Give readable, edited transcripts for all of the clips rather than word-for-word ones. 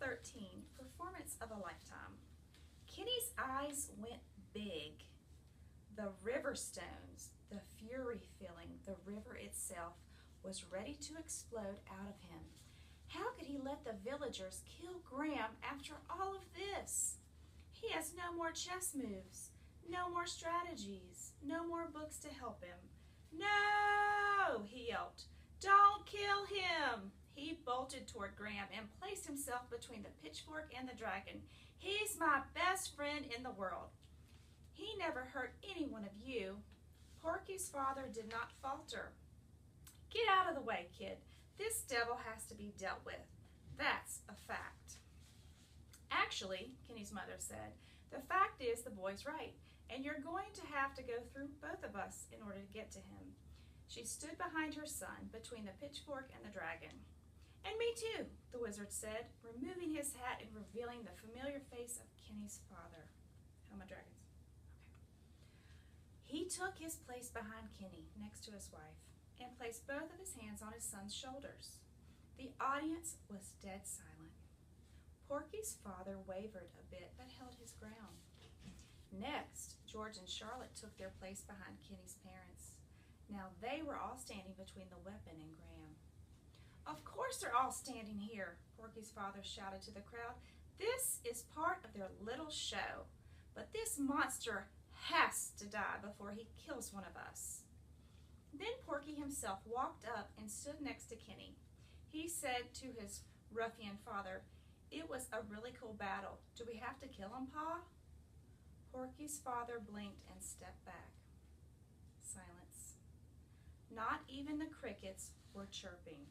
XIII, Performance of a Lifetime. Kenny's eyes went big. The river stones, the fury filling the river itself, was ready to explode out of him. How could he let the villagers kill Graham after all of this? He has no more chess moves, no more strategies, no more books to help him. No, he yelped. Don't kill him. He bolted toward Graham and placed himself between the pitchfork and the dragon. He's my best friend in the world. He never hurt any one of you. Porky's father did not falter. Get out of the way, kid. This devil has to be dealt with. That's a fact. Actually, Kenny's mother said, the fact is the boy's right, and you're going to have to go through both of us in order to get to him. She stood behind her son, between the pitchfork and the dragon. And me too, the wizard said, removing his hat and revealing the familiar face of Kenny's father. How my dragons? Okay. He took his place behind Kenny, next to his wife, and placed both of his hands on his son's shoulders. The audience was dead silent. Porky's father wavered a bit, but held his ground. Next, George and Charlotte took their place behind Kenny's parents. Now they were all standing between the weapon and Graham. Of course they're all standing here, Porky's father shouted to the crowd. This is part of their little show, but this monster has to die before he kills one of us. Then Porky himself walked up and stood next to Kenny. He said to his ruffian father, "It was a really cool battle. Do we have to kill him, Pa?" Porky's father blinked and stepped back. Silence. Not even the crickets were chirping.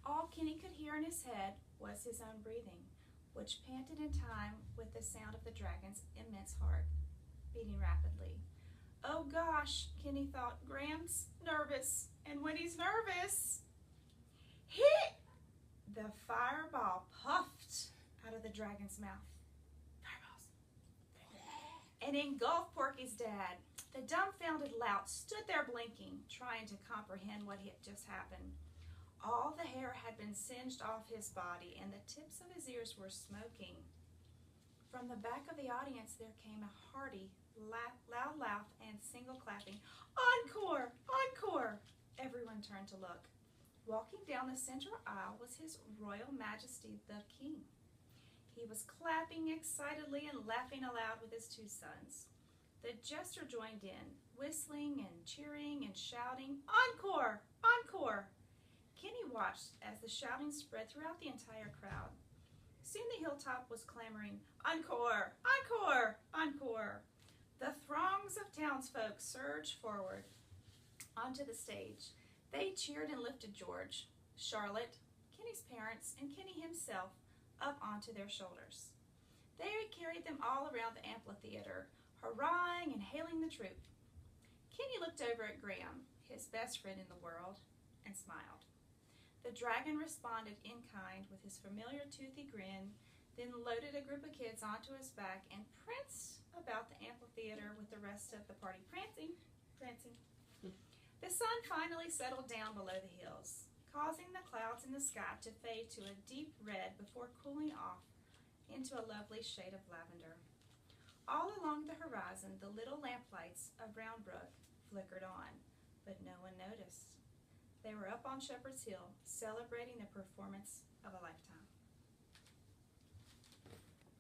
All Kenny could hear in his head was his own breathing, which panted in time with the sound of the dragon's immense heart, beating rapidly. Oh gosh, Kenny thought, Graham's nervous, and when he's nervous, the fireball puffed out of the dragon's mouth. Fireballs. And engulfed Porky's dad. The dumbfounded lout stood there blinking, trying to comprehend what had just happened. All the hair had been singed off his body, and the tips of his ears were smoking. From the back of the audience, there came a hearty, loud laugh and single clapping. Encore! Encore! Everyone turned to look. Walking down the center aisle was His Royal Majesty the King. He was clapping excitedly and laughing aloud with his two sons. The jester joined in, whistling and cheering and shouting, Encore! Encore! Kenny watched as the shouting spread throughout the entire crowd. Soon the hilltop was clamoring, Encore! Encore! Encore! The throngs of townsfolk surged forward onto the stage. They cheered and lifted George, Charlotte, Kenny's parents, and Kenny himself up onto their shoulders. They carried them all around the amphitheater, hurrahing and hailing the troop. Kenny looked over at Graham, his best friend in the world, and smiled. The dragon responded in kind with his familiar toothy grin, then loaded a group of kids onto his back and pranced about the amphitheater with the rest of the party. Prancing, prancing. The sun finally settled down below the hills, causing the clouds in the sky to fade to a deep red before cooling off into a lovely shade of lavender. All along the horizon, the little lamplights of Brown Brook flickered on, but no one noticed. They were up on Shepherd's Hill, celebrating the performance of a lifetime.